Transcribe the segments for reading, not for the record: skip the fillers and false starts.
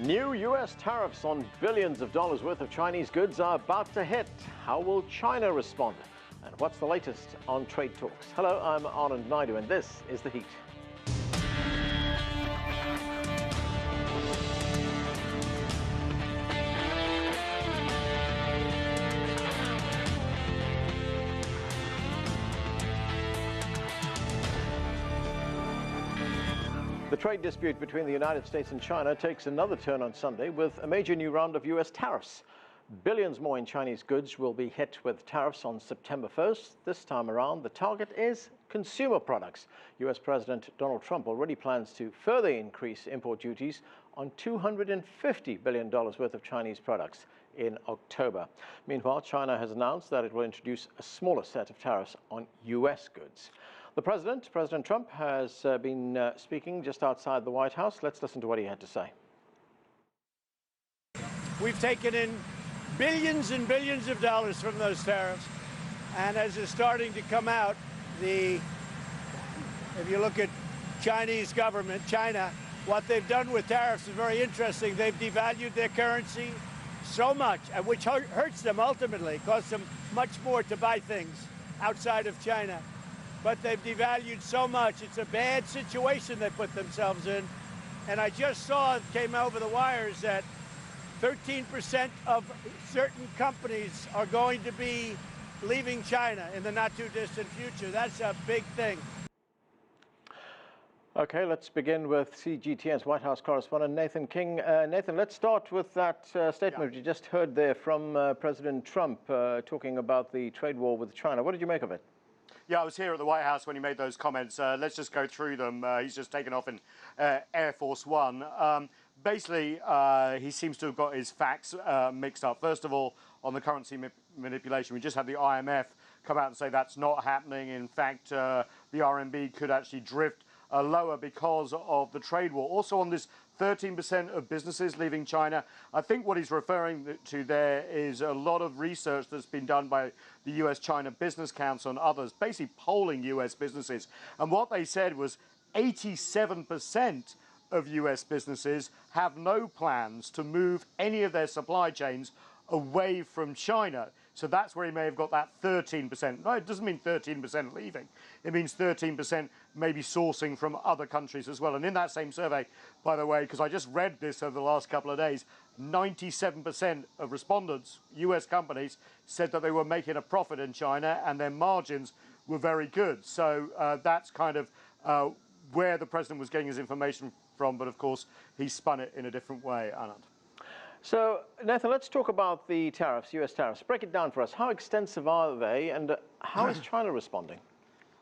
New U.S. tariffs on billions of dollars worth of Chinese goods are about to hit. How will China respond? And what's the latest on trade talks? Hello, I'm Anand Naidu, and this is The Heat. The trade dispute between the United States and China takes another turn on Sunday with a major new round of U.S. tariffs. Billions more in Chinese goods will be hit with tariffs on September 1st. This time around, the target is consumer products. U.S. President Donald Trump already plans to further increase import duties on $250 billion worth of Chinese products in October. Meanwhile, China has announced that it will introduce a smaller set of tariffs on U.S. goods. The President Trump, has been speaking just outside the White House. Let's listen to what he had to say. We've taken in billions and billions of dollars from those tariffs, and as is starting to come out, if you look at Chinese government, China, what they've done with tariffs is very interesting. They've devalued their currency so much, which hurts them ultimately, costs them much more to buy things outside of China. But they've devalued so much. It's a bad situation they put themselves in. And I just saw, it came over the wires, that 13% of certain companies are going to be leaving China in the not-too-distant future. That's a big thing. Okay, let's begin with CGTN's White House correspondent Nathan King. Nathan, let's start with that statement you just heard there from President Trump talking about the trade war with China. What did you make of it? Yeah, I was here at the White House when he made those comments. Let's just go through them. He's just taken off in Air Force One. Basically, he seems to have got his facts mixed up. First of all, on the currency manipulation, we just had the IMF come out and say that's not happening. In fact, the RMB could actually drift lower because of the trade war. Also on this 13% of businesses leaving China, I think what he's referring to there is a lot of research that's been done by the U.S. China Business Council and others, basically polling U.S. businesses. And what they said was 87% of U.S. businesses have no plans to move any of their supply chains away from China. So that's where he may have got that 13%. No, it doesn't mean 13% leaving. It means 13% maybe sourcing from other countries as well. And in that same survey, by the way, because I just read this over the last couple of days, 97% of respondents, US companies, said that they were making a profit in China and their margins were very good. So that's kind of where the president was getting his information from. But of course, he spun it in a different way, Anand. So, Nathan, let's talk about the tariffs, U.S. tariffs. Break it down for us. How extensive are they, and how is China responding?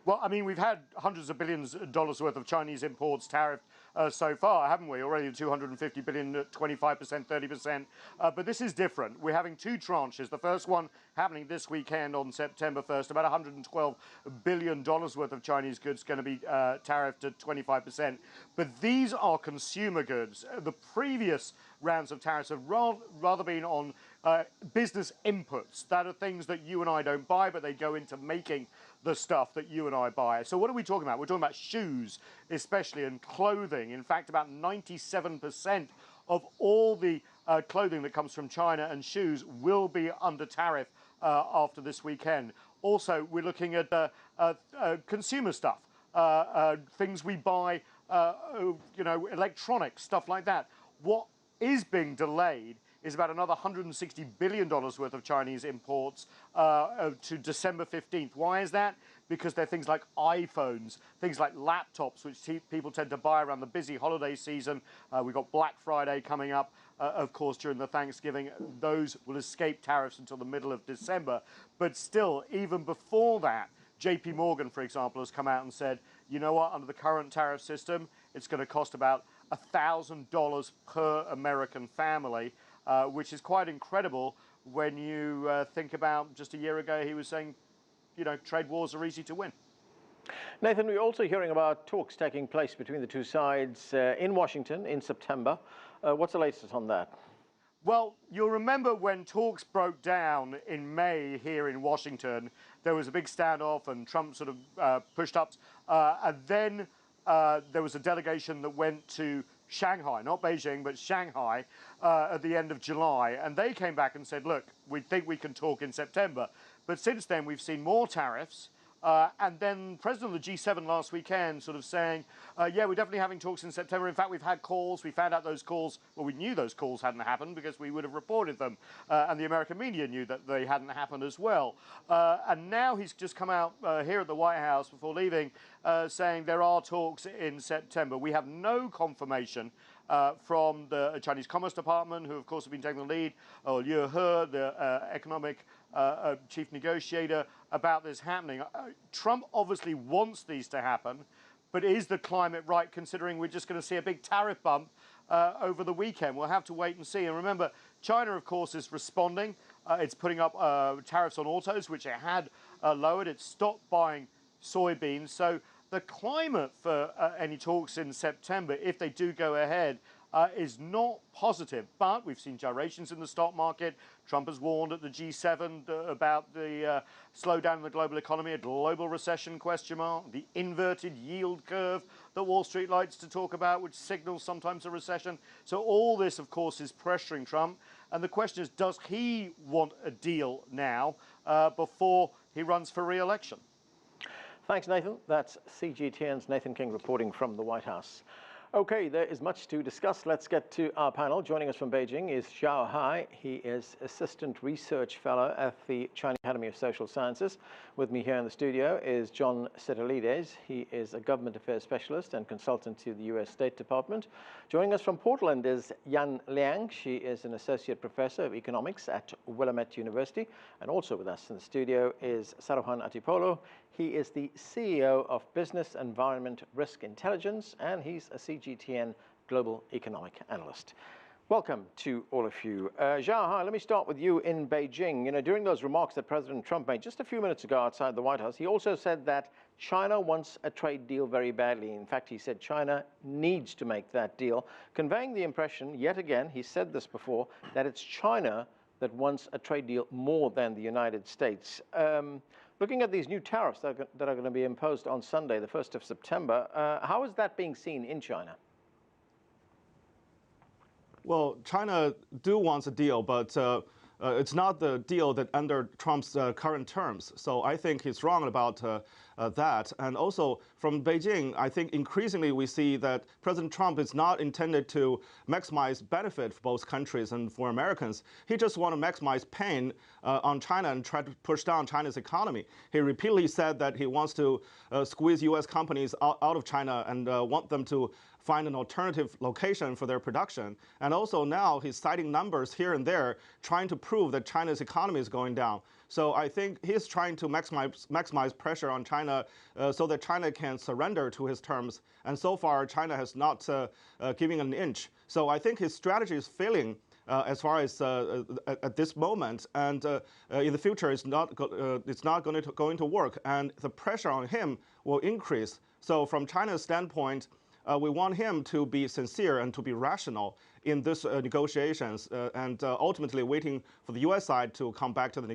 Well, I mean, we've had hundreds of billions of dollars worth of Chinese imports tariffed so far, haven't we? Already 250 billion, 25%, 30%. But this is different. We're having two tranches. The first one happening this weekend on September 1st, about $112 billion worth of Chinese goods going to be tariffed at 25%. But these are consumer goods. The previous rounds of tariffs have rather been on business inputs. That are things that you and I don't buy, but they go into making the stuff that you and I buy. So what are we talking about? We're talking about shoes, especially, and clothing. In fact, about 97% of all the clothing that comes from China and shoes will be under tariff after this weekend. Also, we're looking at consumer stuff, things we buy, electronics, stuff like that. What is being delayed is about another $160 billion worth of Chinese imports to December 15th. Why is that? Because they're things like iPhones, things like laptops, which people tend to buy around the busy holiday season. We've got Black Friday coming up, of course, during the Thanksgiving. Those will escape tariffs until the middle of December. But still, even before that, JP Morgan, for example, has come out and said, you know what, under the current tariff system, it's going to cost about $1,000 per American family, which is quite incredible when you think about just a year ago he was saying, trade wars are easy to win. Nathan, we're also hearing about talks taking place between the two sides in Washington in September. What's the latest on that? Well, you'll remember when talks broke down in May here in Washington, there was a big standoff and Trump sort of pushed up. And then there was a delegation that went to Shanghai, not Beijing, but Shanghai at the end of July. And they came back and said, look, we think we can talk in September. But since then, we've seen more tariffs. And then President of the G7 last weekend sort of saying, yeah, we're definitely having talks in September. In fact, we've had calls. We found out those calls, well, we knew those calls hadn't happened because we would have reported them. And the American media knew that they hadn't happened as well. And now he's just come out here at the White House before leaving saying there are talks in September. We have no confirmation from the Chinese Commerce Department, who of course have been taking the lead, or Liu He, the economic chief negotiator, about this happening. Trump obviously wants these to happen, but is the climate right, considering we're just going to see a big tariff bump over the weekend? We'll have to wait and see. And remember, China, of course, is responding. It's putting up tariffs on autos, which it had lowered. It stopped buying soybeans. So the climate for any talks in September, if they do go ahead, is not positive. But we've seen gyrations in the stock market. Trump has warned at the G7 about the slowdown in the global economy, a global recession, question mark, the inverted yield curve that Wall Street likes to talk about, which signals sometimes a recession. So all this, of course, is pressuring Trump. And the question is, does he want a deal now before he runs for re-election? Thanks, Nathan. That's CGTN's Nathan King reporting from the White House. Okay, there is much to discuss. Let's get to our panel. Joining us from Beijing is Zhao Hai. He is Assistant Research Fellow at the China Academy of Social Sciences. With me here in the studio is John Sitilides. He is a government affairs specialist and consultant to the U.S. State Department. Joining us from Portland is Yan Liang. She is an associate professor of economics at Willamette University. And also with us in the studio is Saruhan Atipolo. He is the CEO of Business Environment Risk Intelligence, and he's a CGTN Global Economic Analyst. Welcome to all of you. Zhao Hai, let me start with you in Beijing. You know, during those remarks that President Trump made just a few minutes ago outside the White House, he also said that China wants a trade deal very badly. In fact, he said China needs to make that deal, conveying the impression, yet again, he said this before, that it's China that wants a trade deal more than the United States. Looking at these new tariffs that are going to be imposed on Sunday, the 1st of September, how is that being seen in China? Well, China do wants a deal, but it's not the deal that under Trump's current terms. So I think he's wrong about that. And also from Beijing, I think increasingly we see that President Trump is not intended to maximize benefit for both countries and for Americans. He just wants to maximize pain on China and try to push down China's economy. He repeatedly said that he wants to squeeze U.S. companies out of China and want them to find an alternative location for their production. And also now he's citing numbers here and there, trying to prove that China's economy is going down. So I think he's trying to maximize pressure on China so that China can surrender to his terms. And so far, China has not given an inch. So I think his strategy is failing as far as at this moment, and in the future, it's not going to work. And the pressure on him will increase. So from China's standpoint, we want him to be sincere and to be rational in this negotiations, and ultimately waiting for the U.S. side to come back to the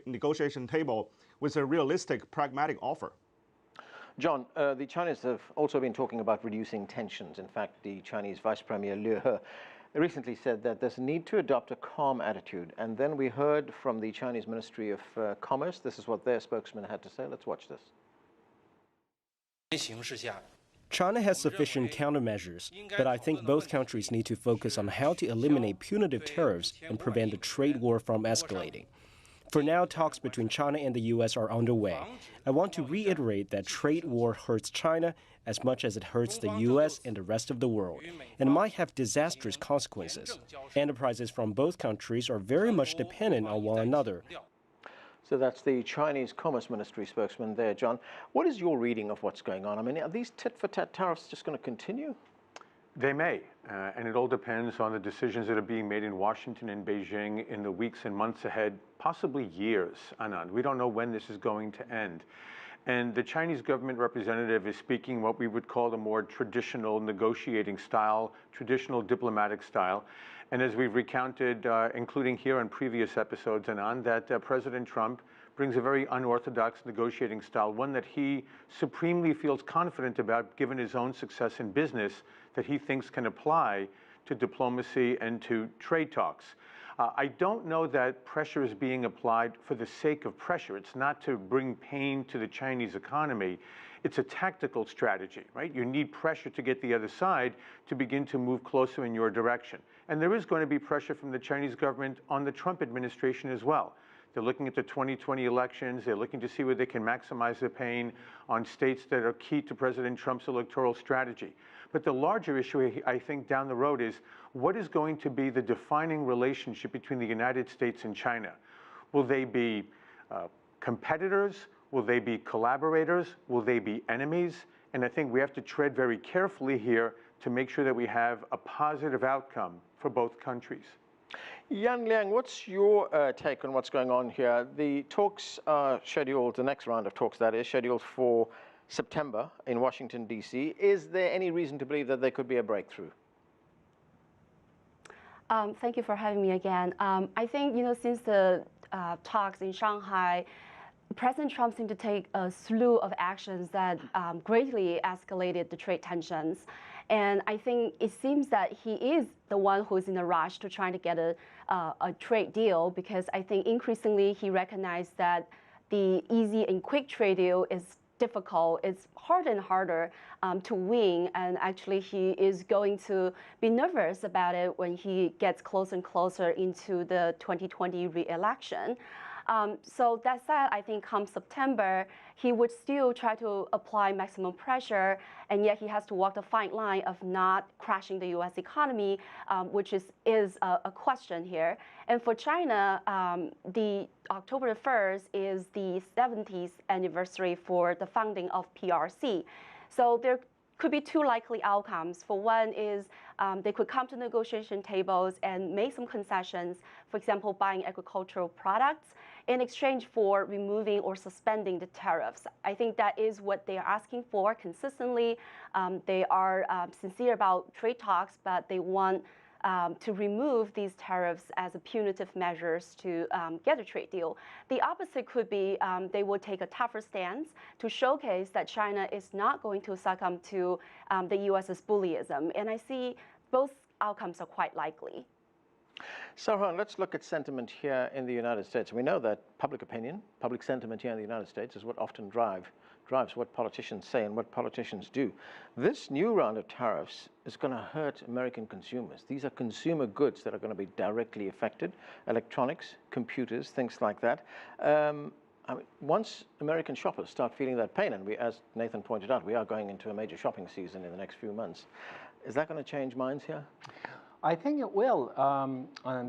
negotiation table with a realistic, pragmatic offer. John, the Chinese have also been talking about reducing tensions. In fact, the Chinese Vice Premier Liu He recently said that there's a need to adopt a calm attitude. And then we heard from the Chinese Ministry of Commerce. This is what their spokesman had to say. Let's watch this. China has sufficient countermeasures, but I think both countries need to focus on how to eliminate punitive tariffs and prevent the trade war from escalating. For now, talks between China and the U.S. are underway. I want to reiterate that trade war hurts China as much as it hurts the U.S. and the rest of the world, and might have disastrous consequences. Enterprises from both countries are very much dependent on one another. So that's the Chinese Commerce Ministry spokesman there, John. What is your reading of what's going on? I mean, are these tit-for-tat tariffs just going to continue? They may, and it all depends on the decisions that are being made in Washington and Beijing in the weeks and months ahead, possibly years, Anand. We don't know when this is going to end. And the Chinese government representative is speaking what we would call the more traditional negotiating style, traditional diplomatic style. And as we've recounted, including here in previous episodes, Anand, that President Trump brings a very unorthodox negotiating style, one that he supremely feels confident about given his own success in business that he thinks can apply to diplomacy and to trade talks. I don't know that pressure is being applied for the sake of pressure. It's not to bring pain to the Chinese economy. It's a tactical strategy, right? You need pressure to get the other side to begin to move closer in your direction. And there is going to be pressure from the Chinese government on the Trump administration as well. They're looking at the 2020 elections. They're looking to see where they can maximize the pain on states that are key to President Trump's electoral strategy. But the larger issue, I think, down the road is what is going to be the defining relationship between the United States and China? Will they be competitors? Will they be collaborators? Will they be enemies? And I think we have to tread very carefully here to make sure that we have a positive outcome for both countries. Yan Liang, what's your take on what's going on here? The talks are scheduled, the next round of talks, that is, scheduled for September in Washington, D.C. Is there any reason to believe that there could be a breakthrough? Thank you for having me again. I think, since the talks in Shanghai, President Trump seemed to take a slew of actions that greatly escalated the trade tensions. And I think it seems that he is the one who's in a rush to try to get a trade deal, because I think increasingly he recognized that the easy and quick trade deal is difficult. It's harder and harder to win. And actually, he is going to be nervous about it when he gets closer and closer into the 2020 re-election. So that said, I think come September, he would still try to apply maximum pressure, and yet he has to walk the fine line of not crashing the U.S. economy, which is a question here. And for China, the October 1st is the 70th anniversary for the founding of PRC. So there could be two likely outcomes. For one is they could come to negotiation tables and make some concessions, for example, buying agricultural products in exchange for removing or suspending the tariffs. I think that is what they are asking for consistently. They are sincere about trade talks, but they want to remove these tariffs as a punitive measures to get a trade deal. The opposite could be they will take a tougher stance to showcase that China is not going to succumb to the U.S.'s bullyism. And I see both outcomes are quite likely. Sarhan, let's look at sentiment here in the United States. We know that public opinion, public sentiment here in the United States is what often drives what politicians say and what politicians do. This new round of tariffs is going to hurt American consumers. These are consumer goods that are going to be directly affected, electronics, computers, things like that. Once American shoppers start feeling that pain, and as Nathan pointed out, we are going into a major shopping season in the next few months, is that going to change minds here? I think it will,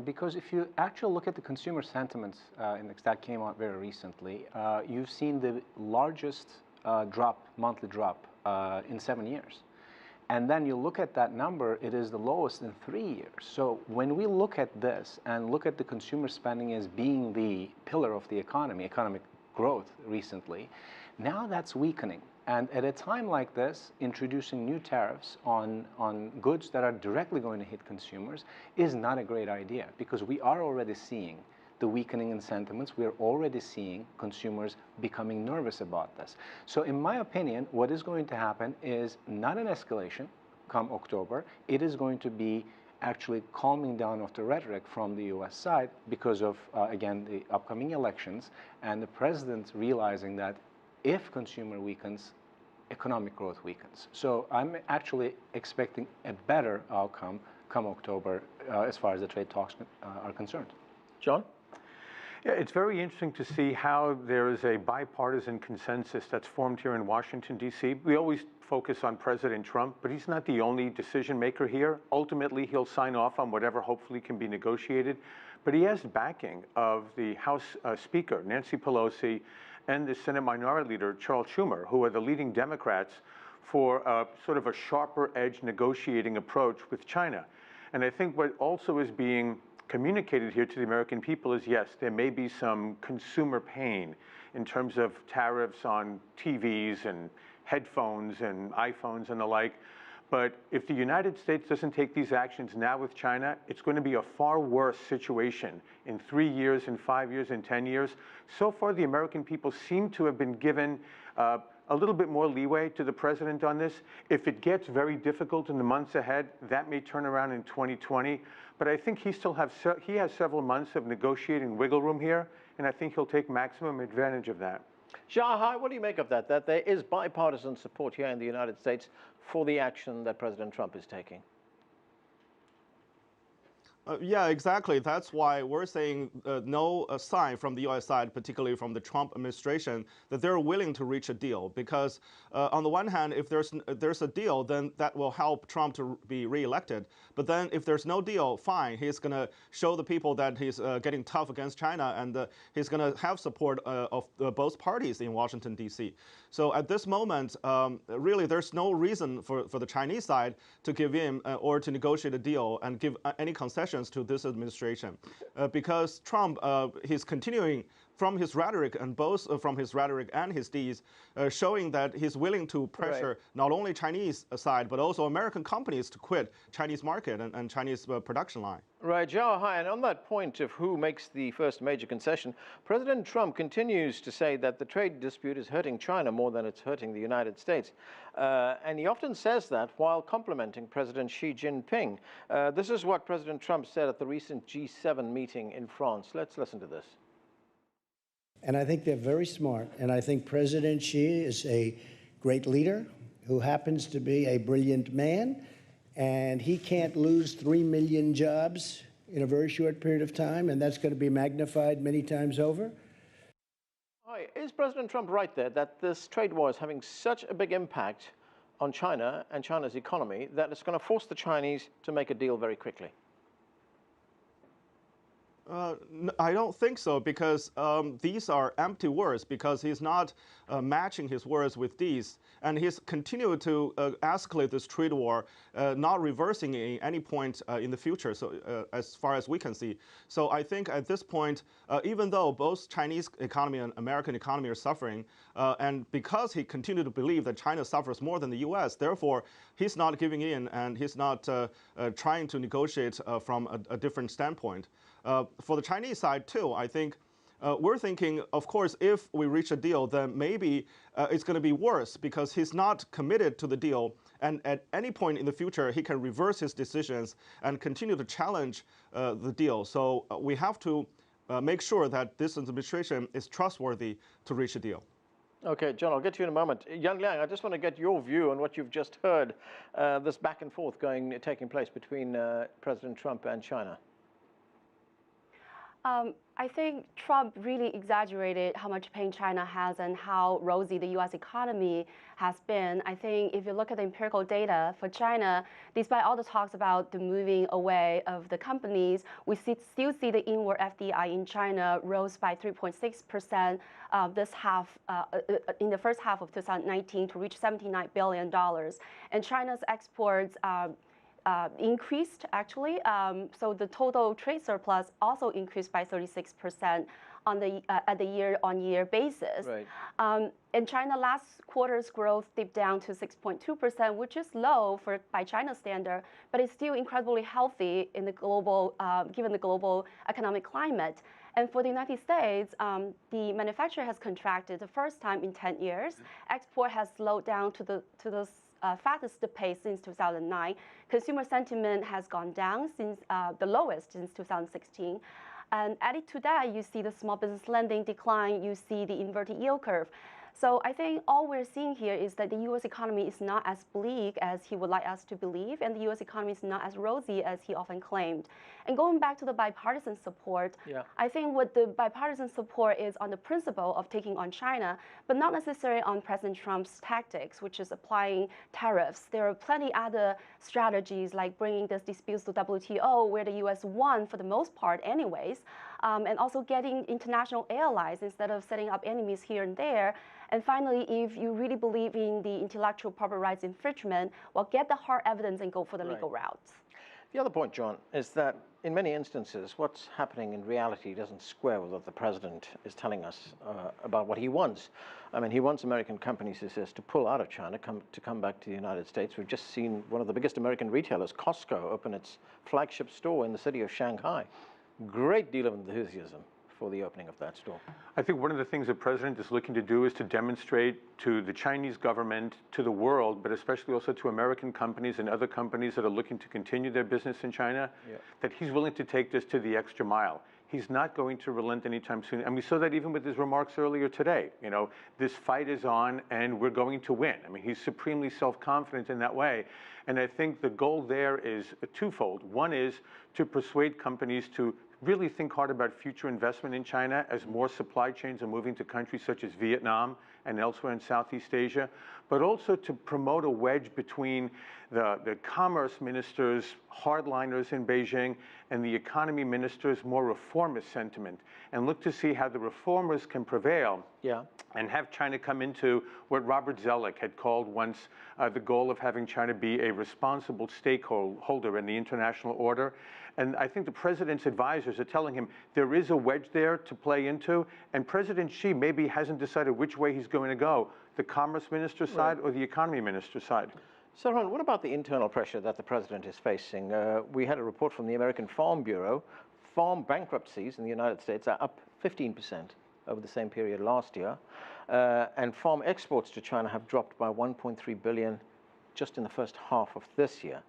because if you actually look at the consumer sentiments index that came out very recently, you've seen the largest monthly drop in 7 years. And then you look at that number, it is the lowest in 3 years. So when we look at this and look at the consumer spending as being the pillar of the economy, economic growth recently, now that's weakening. And at a time like this, introducing new tariffs on goods that are directly going to hit consumers is not a great idea, because we are already seeing the weakening in sentiments. We are already seeing consumers becoming nervous about this. So in my opinion, what is going to happen is not an escalation come October. It is going to be actually calming down of the rhetoric from the U.S. side because of, again, the upcoming elections and the president realizing that if consumer weakens, economic growth weakens. So I'm actually expecting a better outcome come October as far as the trade talks are concerned. John? Yeah, it's very interesting to see how there is a bipartisan consensus that's formed here in Washington, D.C. We always focus on President Trump, but he's not the only decision maker here. Ultimately, he'll sign off on whatever hopefully can be negotiated. But he has backing of the House Speaker, Nancy Pelosi, and the Senate Minority Leader, Charles Schumer, who are the leading Democrats for sort of a sharper edge negotiating approach with China. And I think what also is being communicated here to the American people is, yes, there may be some consumer pain in terms of tariffs on TVs and headphones and iPhones and the like, But if the United States doesn't take these actions now with China, it's going to be a far worse situation in 3 years, in 5 years, in 10 years. So far, the American people seem to have been given a little bit more leeway to the president on this. If it gets very difficult in the months ahead, that may turn around in 2020. But I think he has several months of negotiating wiggle room here, and I think he'll take maximum advantage of that. Xiaohai, what do you make of that? That there is bipartisan support here in the United States for the action that President Trump is taking? Yeah, exactly. That's why we're saying no sign from the U.S. side, particularly from the Trump administration, that they're willing to reach a deal. Because on the one hand, if there's a deal, then that will help Trump to be reelected. But then if there's no deal, fine, he's going to show the people that he's getting tough against China, and he's going to have support of both parties in Washington, D.C. So at this moment, really, there's no reason for the Chinese side to give in or to negotiate a deal and give any concessions to this administration, because Trump, he's continuing from his rhetoric, and both from his rhetoric and his deeds, showing that he's willing to pressure not only Chinese side, but also American companies to quit Chinese market and Chinese production line. Right, Xiaohai, and on that point of who makes the first major concession, President Trump continues to say that the trade dispute is hurting China more than it's hurting the United States. And he often says that while complimenting President Xi Jinping. This is what President Trump said at the recent G7 meeting in France. Let's listen to this. And I think they're very smart. And I think President Xi is a great leader who happens to be a brilliant man. And he can't lose 3 million jobs in a very short period of time. And that's going to be magnified many times over. Hi, is President Trump right there that this trade war is having such a big impact on China and China's economy that it's going to force the Chinese to make a deal very quickly? I don't think so, because these are empty words, because he's not matching his words with deeds. And he's continued to escalate this trade war, not reversing it at any point in the future, so as far as we can see. So I think at this point, even though both Chinese economy and American economy are suffering, and because he continued to believe that China suffers more than the U.S., therefore he's not giving in, and he's not trying to negotiate from a different standpoint. For the Chinese side, too, I think we're thinking, of course, if we reach a deal, then maybe it's going to be worse, because he's not committed to the deal. And at any point in the future, he can reverse his decisions and continue to challenge the deal. So we have to make sure that this administration is trustworthy to reach a deal. Okay, John, I'll get to you in a moment. Yang Liang, I just want to get your view on what you've just heard, this back and forth taking place between President Trump and China. I think Trump really exaggerated how much pain China has and how rosy the U.S. economy has been. I think if you look at the empirical data for China, despite all the talks about the moving away of the companies, we still see the inward FDI in China rose by 3.6% in the first half of 2019 to reach $79 billion. And China's exports increased, actually. So the total trade surplus also increased by 36% at the year-on-year basis. Right. In China, last quarter's growth dipped down to 6.2%, which is low by China's standard, but it's still incredibly healthy in the global, given the global economic climate. And for the United States, the manufacturer has contracted the first time in 10 years. Export has slowed down to the fastest pace since 2009. Consumer sentiment has gone down since the lowest since 2016. And added to that, you see the small business lending decline, you see the inverted yield curve. So I think all we're seeing here is that the U.S. economy is not as bleak as he would like us to believe, and the U.S. economy is not as rosy as he often claimed. And going back to the bipartisan support, I think what the bipartisan support is on the principle of taking on China, but not necessarily on President Trump's tactics, which is applying tariffs. There are plenty other strategies, like bringing these disputes to WTO, where the U.S. won for the most part anyways, and also getting international allies instead of setting up enemies here and there. And finally, if you really believe in the intellectual property rights infringement, well, get the hard evidence and go for the legal route. The other point, John, is that in many instances, what's happening in reality doesn't square with what the president is telling us about what he wants. I mean, he wants American companies, he says, to pull out of China, to come back to the United States. We've just seen one of the biggest American retailers, Costco, open its flagship store in the city of Shanghai. Great deal of enthusiasm for the opening of that store. I think one of the things the president is looking to do is to demonstrate to the Chinese government, to the world, but especially also to American companies and other companies that are looking to continue their business in China, that he's willing to take this to the extra mile. He's not going to relent anytime soon. And we saw that even with his remarks earlier today. You know, this fight is on and we're going to win. I mean, he's supremely self-confident in that way. And I think the goal there is twofold. One is to persuade companies to really think hard about future investment in China as more supply chains are moving to countries such as Vietnam and elsewhere in Southeast Asia, but also to promote a wedge between the commerce ministers, hardliners in Beijing, and the economy ministers' more reformist sentiment, and look to see how the reformers can prevail and have China come into what Robert Zoellick had called once the goal of having China be a responsible stakeholder in the international order. And I think the president's advisors are telling him there is a wedge there to play into, and President Xi maybe hasn't decided which way he's going to go, the commerce minister's side or the economy minister's side. So, Ron, what about the internal pressure that the president is facing? We had a report from the American Farm Bureau. Farm bankruptcies in the United States are up 15% over the same period last year, and farm exports to China have dropped by 1.3 billion just in the first half of this year.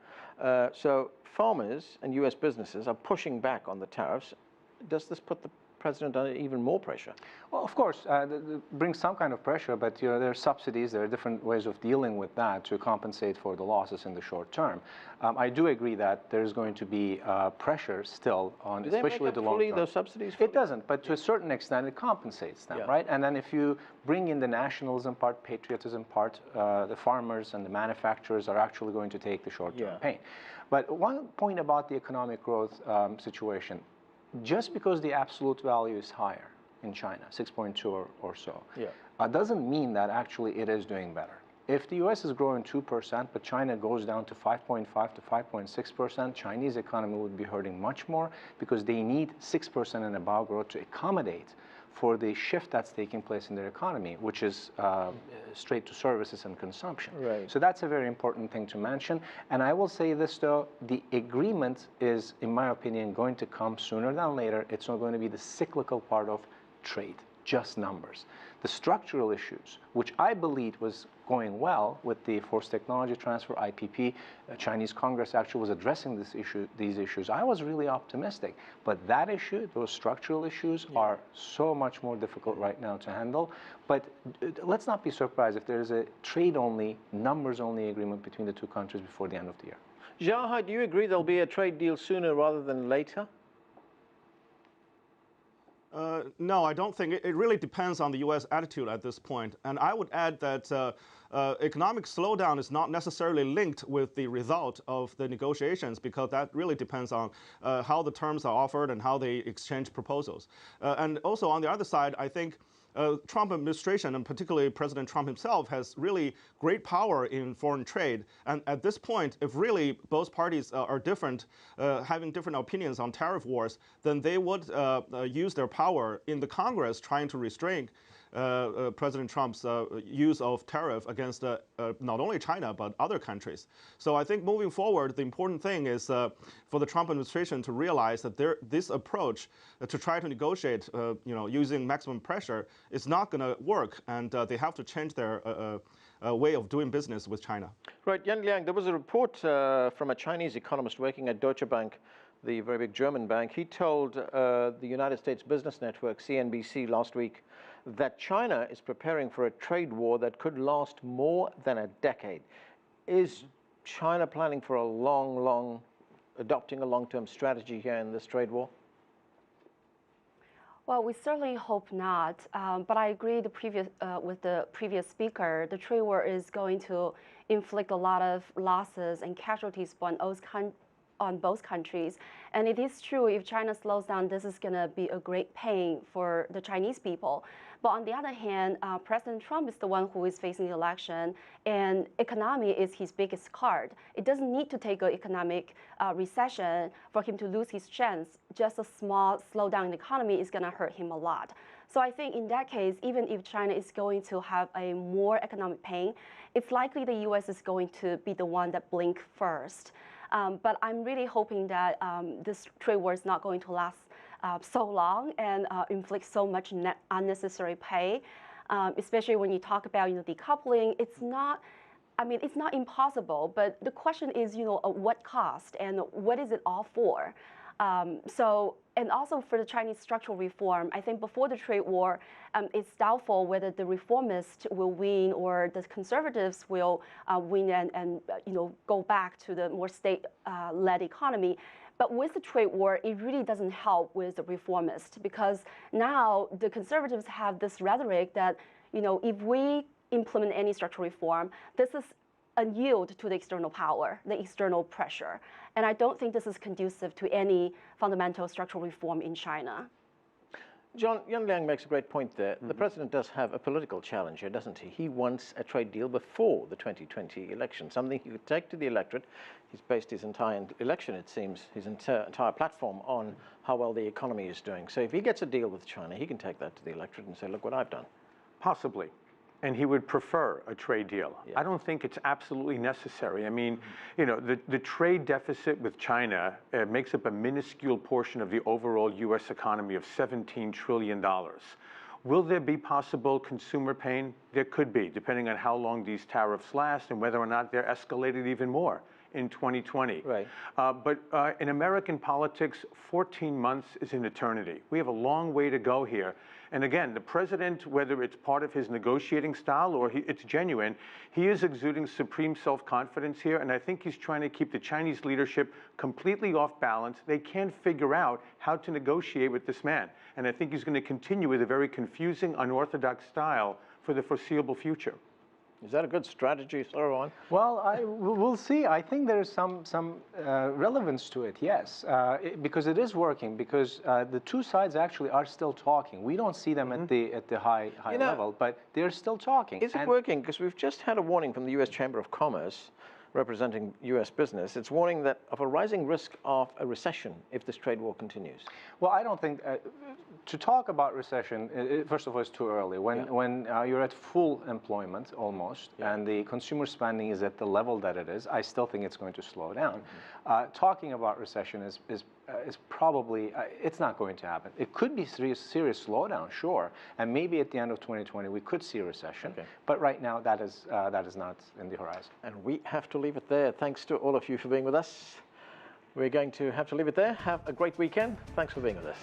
So farmers and U.S. businesses are pushing back on the tariffs. Does this put the president under even more pressure? Well, of course, brings some kind of pressure, but you know, there are subsidies, there are different ways of dealing with that to compensate for the losses in the short term. I do agree that there's going to be pressure still on, especially the long term. Those subsidies? It doesn't, but to a certain extent it compensates them, right? And then if you bring in the nationalism part, patriotism part, the farmers and the manufacturers are actually going to take the short-term pain. But one point about the economic growth situation, just because the absolute value is higher in China, 6.2 or so, doesn't mean that actually it is doing better. If the U.S. is growing 2%, but China goes down to 5.5 to 5.6%, Chinese economy would be hurting much more because they need 6% and above growth to accommodate for the shift that's taking place in their economy, which is straight to services and consumption. So that's a very important thing to mention. And I will say this, though, the agreement is, in my opinion, going to come sooner than later. It's not going to be the cyclical part of trade, just numbers. The structural issues, which I believe was going well with the forced technology transfer, IPP, Chinese Congress actually was addressing these issues. I was really optimistic. But that issue, those structural issues, are so much more difficult right now to handle. But let's not be surprised if there is a trade-only, numbers-only agreement between the two countries before the end of the year. Zhao, do you agree there'll be a trade deal sooner rather than later? No, I don't think. It really depends on the U.S. attitude at this point. And I would add that economic slowdown is not necessarily linked with the result of the negotiations, because that really depends on how the terms are offered and how they exchange proposals. And also on the other side, I think Trump administration, and particularly President Trump himself, has really great power in foreign trade. And at this point, if really both parties are different, having different opinions on tariff wars, then they would use their power in the Congress trying to restrain President Trump's use of tariff against not only China, but other countries. So I think moving forward, the important thing is for the Trump administration to realize that this approach to try to negotiate using maximum pressure is not going to work, and they have to change their way of doing business with China. Right, Yan Liang, there was a report from a Chinese economist working at Deutsche Bank, the very big German bank. He told the United States Business Network, CNBC, last week that China is preparing for a trade war that could last more than a decade. Is China planning for adopting a long-term strategy here in this trade war? Well, we certainly hope not, but I agree with the previous speaker. The trade war is going to inflict a lot of losses and casualties on both countries. And it is true, if China slows down, this is going to be a great pain for the Chinese people. But on the other hand, President Trump is the one who is facing the election, and economy is his biggest card. It doesn't need to take an economic recession for him to lose his chance. Just a small slowdown in the economy is going to hurt him a lot. So I think in that case, even if China is going to have a more economic pain, it's likely the U.S. is going to be the one that blink first. But I'm really hoping that this trade war is not going to last so long and inflict so much unnecessary pain, especially when you talk about decoupling. It's not, I mean, it's not impossible, but the question is, at what cost and what is it all for? And also for the Chinese structural reform, I think before the trade war, it's doubtful whether the reformists will win or the conservatives will win and go back to the more state-led economy. But with the trade war, it really doesn't help with the reformists, because now the conservatives have this rhetoric that, if we implement any structural reform, this is a yield to the external power, the external pressure. And I don't think this is conducive to any fundamental structural reform in China. John, Yang Liang makes a great point there. The president does have a political challenge here, doesn't he? He wants a trade deal before the 2020 election, something he could take to the electorate. He's based his entire election, it seems, his entire platform on how well the economy is doing. So if he gets a deal with China, he can take that to the electorate and say, look what I've done. Possibly. And he would prefer a trade deal. Yeah. I don't think it's absolutely necessary. I mean, the trade deficit with China makes up a minuscule portion of the overall U.S. economy of $17 trillion. Will there be possible consumer pain? There could be, depending on how long these tariffs last and whether or not they're escalated even more in 2020. Right. But in American politics, 14 months is an eternity. We have a long way to go here. And again, the president, whether it's part of his negotiating style or it's genuine, he is exuding supreme self-confidence here. And I think he's trying to keep the Chinese leadership completely off balance. They can't figure out how to negotiate with this man. And I think he's going to continue with a very confusing, unorthodox style for the foreseeable future. Is that a good strategy, Sorowan? Well, we'll see. I think there's some relevance to it, yes, because it is working. Because the two sides actually are still talking. We don't see them at the high level, but they're still talking. Is it working? Because we've just had a warning from the U.S. Chamber of Commerce, representing U.S. business. It's warning that of a rising risk of a recession if this trade war continues. Well, I don't think to talk about recession. First of all, it's too early. When you're at full employment almost, and the consumer spending is at the level that it is, I still think it's going to slow down. Talking about recession is probably it's not going to happen. It could be serious slowdown, sure, and maybe at the end of 2020 we could see a recession. Okay. But right now that is not in the horizon. And we have to leave it there. Thanks to all of you for being with us. We're going to have to leave it there. Have a great weekend. Thanks for being with us.